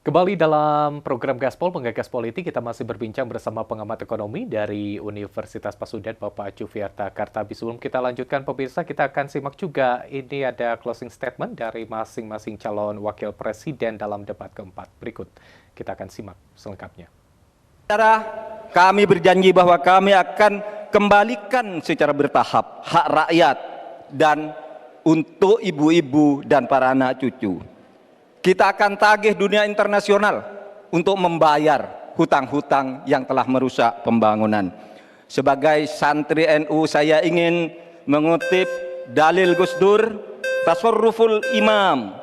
Kembali dalam program Gaspol, Penggagas Politik, kita masih berbincang bersama pengamat ekonomi dari Universitas Pasundan, Bapak Juviarta Kartabi. Sebelum kita lanjutkan, pemirsa, kita akan simak juga ini ada closing statement dari masing-masing calon wakil presiden dalam debat keempat. Berikut, kita akan simak selengkapnya. Kami berjanji bahwa kami akan kembalikan secara bertahap hak rakyat dan untuk ibu-ibu dan para anak cucu. Kita akan tagih dunia internasional untuk membayar hutang-hutang yang telah merusak pembangunan. Sebagai santri NU, saya ingin mengutip dalil Gus Dur, tasarruful imam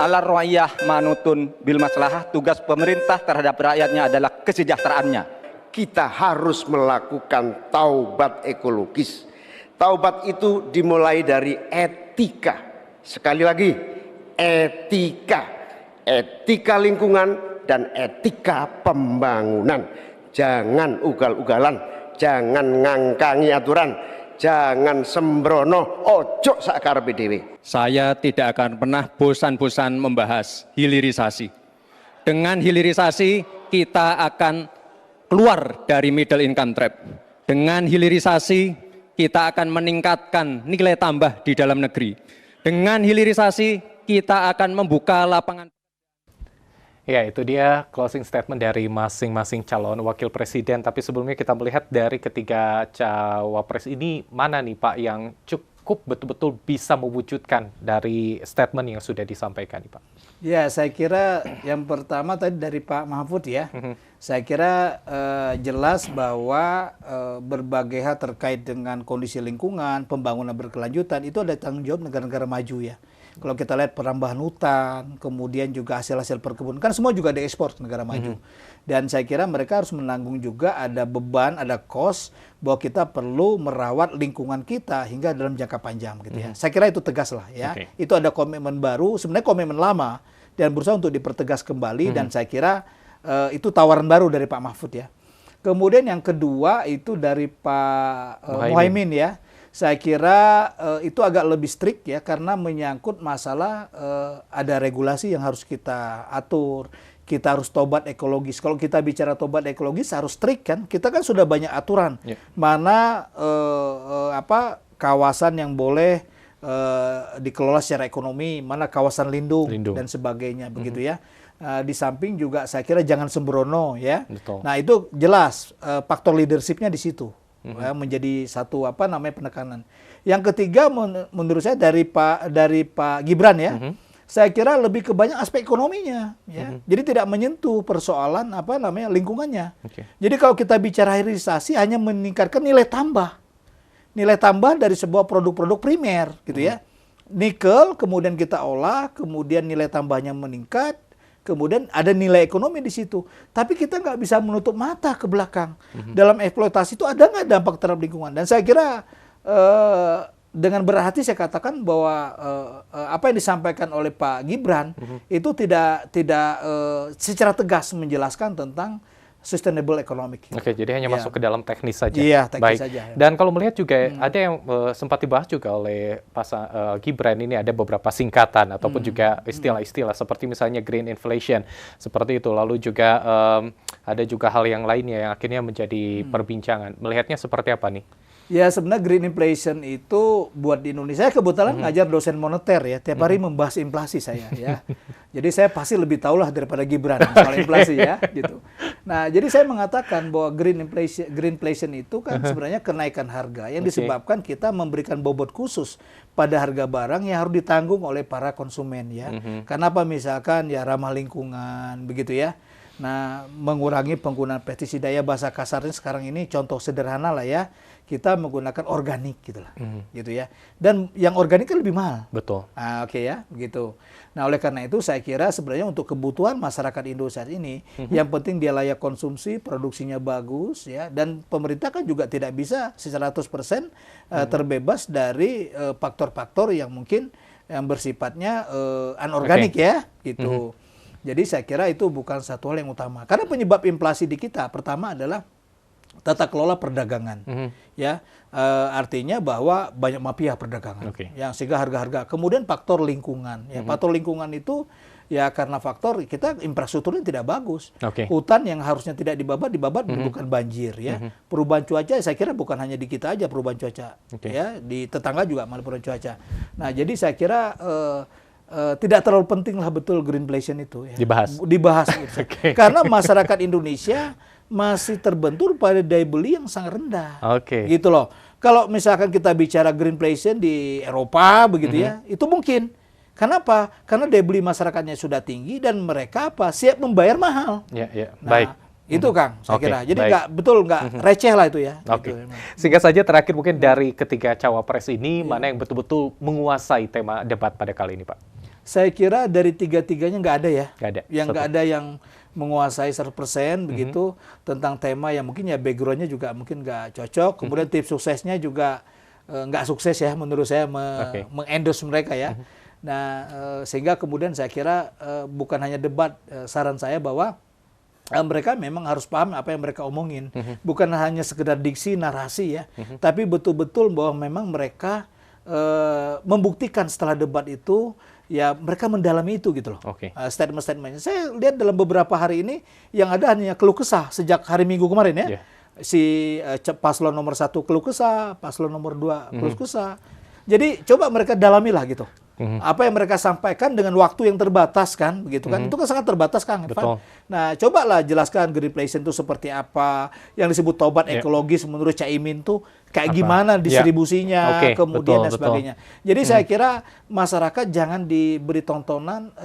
ala ra'iyah manutun bil maslahah. Tugas pemerintah terhadap rakyatnya adalah kesejahteraannya. Kita harus melakukan taubat ekologis. Taubat itu dimulai dari etika. Sekali lagi, etika. Etika lingkungan dan etika pembangunan. Jangan ugal-ugalan, jangan ngangkangi aturan, jangan sembrono, ojo sakarepe dhewe. Saya tidak akan pernah bosan-bosan membahas hilirisasi. Dengan hilirisasi kita akan keluar dari middle income trap. Dengan hilirisasi kita akan meningkatkan nilai tambah di dalam negeri. Dengan hilirisasi kita akan membuka lapangan. Ya, itu dia closing statement dari masing-masing calon wakil presiden. Tapi sebelumnya kita melihat dari ketiga cawapres ini, mana nih Pak yang cukup betul-betul bisa mewujudkan dari statement yang sudah disampaikan nih Pak? Ya, saya kira yang pertama tadi dari Pak Mahfud ya. Saya kira jelas bahwa berbagai hal terkait dengan kondisi lingkungan, pembangunan berkelanjutan, itu ada tanggung jawab negara-negara maju ya. Kalau kita lihat perambahan hutan, kemudian juga hasil-hasil perkebunan, kan semua juga diekspor ke negara maju. Dan saya kira mereka harus menanggung juga ada beban, ada cost, bahwa kita perlu merawat lingkungan kita hingga dalam jangka panjang gitu ya. Saya kira itu tegas lah ya. Itu ada komitmen baru, sebenarnya komitmen lama, dan berusaha untuk dipertegas kembali, dan saya kira itu tawaran baru dari Pak Mahfud ya. Kemudian yang kedua itu dari Pak Muhaimin ya. Saya kira itu agak lebih strict ya, karena menyangkut masalah ada regulasi yang harus kita atur. Kita harus tobat ekologis. Kalau kita bicara tobat ekologis harus strict kan. Kita kan sudah banyak aturan. Mana kawasan yang boleh dikelola secara ekonomi, mana kawasan lindung. Dan sebagainya begitu ya. Di samping juga saya kira jangan sembrono ya. Betul. Nah itu jelas faktor leadershipnya di situ. Menjadi satu penekanan. Yang ketiga menurut saya dari Pak Gibran ya. Saya kira lebih ke banyak aspek ekonominya ya. Jadi tidak menyentuh persoalan lingkungannya. Jadi kalau kita bicara hilirisasi hanya meningkatkan nilai tambah. Nilai tambah dari sebuah produk-produk primer gitu ya. Nikel kemudian kita olah, kemudian nilai tambahnya meningkat. Kemudian ada nilai ekonomi di situ. Tapi kita nggak bisa menutup mata ke belakang. Dalam eksploitasi itu ada nggak dampak terhadap lingkungan? Dan saya kira dengan berhati saya katakan bahwa apa yang disampaikan oleh Pak Gibran itu tidak secara tegas menjelaskan tentang sustainable economic. Oke, jadi hanya masuk ke dalam teknis saja. Iya, teknis Baik. saja. Dan kalau melihat juga ada yang sempat dibahas juga oleh Gibran ini, ada beberapa singkatan ataupun juga istilah-istilah seperti misalnya green inflation, seperti itu. Lalu juga ada juga hal yang lainnya yang akhirnya menjadi perbincangan. Melihatnya seperti apa nih? Ya sebenarnya green inflation itu buat di Indonesia, saya kebetulan ngajar dosen moneter ya, tiap hari membahas inflasi saya ya. Jadi saya pasti lebih tahu lah daripada Gibran soal inflasi ya gitu. Nah jadi saya mengatakan bahwa green inflation itu kan sebenarnya kenaikan harga yang disebabkan kita memberikan bobot khusus pada harga barang yang harus ditanggung oleh para konsumen ya. Kenapa misalkan ya ramah lingkungan begitu ya. Nah, mengurangi penggunaan pestisida ya, bahasa kasarnya sekarang ini contoh sederhana lah ya. Kita menggunakan organik gitu lah. Gitu ya. Dan yang organik kan lebih mahal. Betul. Oke ya, begitu. Nah, oleh karena itu saya kira sebenarnya untuk kebutuhan masyarakat Indonesia ini yang penting dia layak konsumsi, produksinya bagus ya, dan pemerintah kan juga tidak bisa 100% terbebas dari faktor-faktor yang mungkin yang bersifatnya anorganik ya, gitu. Jadi saya kira itu bukan satu hal yang utama. Karena penyebab inflasi di kita pertama adalah tata kelola perdagangan. Ya, artinya bahwa banyak mafia perdagangan. Yang sehingga harga-harga. Kemudian faktor lingkungan. Ya, faktor lingkungan itu Ya karena faktor kita infrastrukturnya tidak bagus. Oke. Hutan yang harusnya tidak dibabat menimbulkan banjir ya. Perubahan cuaca saya kira bukan hanya di kita aja perubahan cuaca. Oke. Ya, di tetangga juga malah perubahan cuaca. Nah, jadi saya kira tidak terlalu penting lah betul greenflation itu ya. Dibahas gitu. Oke. Karena masyarakat Indonesia masih terbentur pada daya beli yang sangat rendah. Oke. Gitu loh. Kalau misalkan kita bicara greenflation di Eropa begitu ya, itu mungkin. Kenapa? Karena daya beli masyarakatnya sudah tinggi dan mereka siap membayar mahal. Ya, ya. Nah, Baik. itu Kang, saya Oke, kira. Jadi baik. nggak receh lah itu ya. Oke. Gitu. Singkat saja terakhir mungkin dari ketiga cawapres ini mana yang betul-betul menguasai tema debat pada kali ini, Pak? Saya kira dari tiga-tiganya nggak ada ya. Nggak ada. Yang nggak ada yang menguasai 100% begitu tentang tema yang mungkin ya background-nya juga mungkin nggak cocok. Kemudian tips suksesnya juga nggak sukses ya menurut saya mengendorse mereka ya. Nah, sehingga kemudian saya kira bukan hanya debat, saran saya bahwa mereka memang harus paham apa yang mereka omongin. Bukan hanya sekedar diksi, narasi ya, tapi betul-betul bahwa memang mereka membuktikan setelah debat itu, ya mereka mendalami itu gitu loh. Statement-statementnya. Saya lihat dalam beberapa hari ini yang ada hanya keluh kesah sejak hari Minggu kemarin ya. Si paslon nomor 1 keluh kesah, paslon nomor 2 keluh kesah. Jadi coba mereka dalamilah gitu. Apa yang mereka sampaikan dengan waktu yang terbatas kan, begitu kan? Itu kan sangat terbatas Kang Evan. Nah, cobalah jelaskan greenflation itu seperti apa, yang disebut tobat ekologis menurut Caimin tuh kayak gimana distribusinya, kemudian dan sebagainya. Jadi saya kira masyarakat jangan diberi tontonan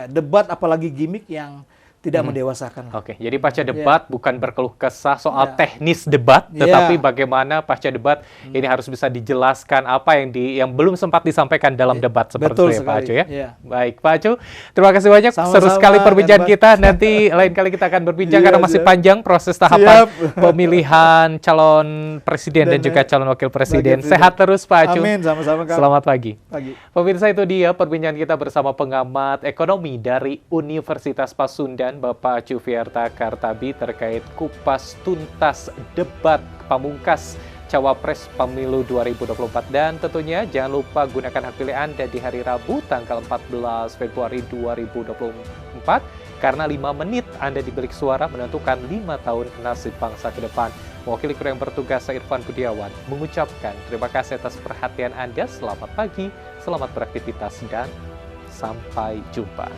debat apalagi gimmick yang tidak mendewasakan. Jadi pasca debat bukan berkeluh kesah soal teknis debat, tetapi bagaimana pasca debat ini harus bisa dijelaskan apa yang belum sempat disampaikan dalam debat seperti itu ya Pak Acu ya. Baik Pak Acu, terima kasih banyak. Seru sekali perbincangan kita. Nanti lain kali kita akan berbincang karena masih panjang proses tahapan pemilihan calon presiden dan juga calon wakil presiden. Sehat terus Pak Acu. Amin, sama-sama Kang. Selamat pagi. Pemirsa, itu dia perbincangan kita bersama pengamat ekonomi dari Universitas Pasundan, Bapak Acu Fiarta Kartabi, terkait kupas tuntas debat pamungkas Cawapres Pemilu 2024. Dan tentunya jangan lupa gunakan hak pilih Anda di hari Rabu tanggal 14 Februari 2024 karena 5 menit Anda diberi suara menentukan 5 tahun nasib bangsa ke depan. Mewakili kru yang bertugas, saya Irfan Budiawan mengucapkan terima kasih atas perhatian Anda. Selamat pagi, selamat beraktivitas dan sampai jumpa.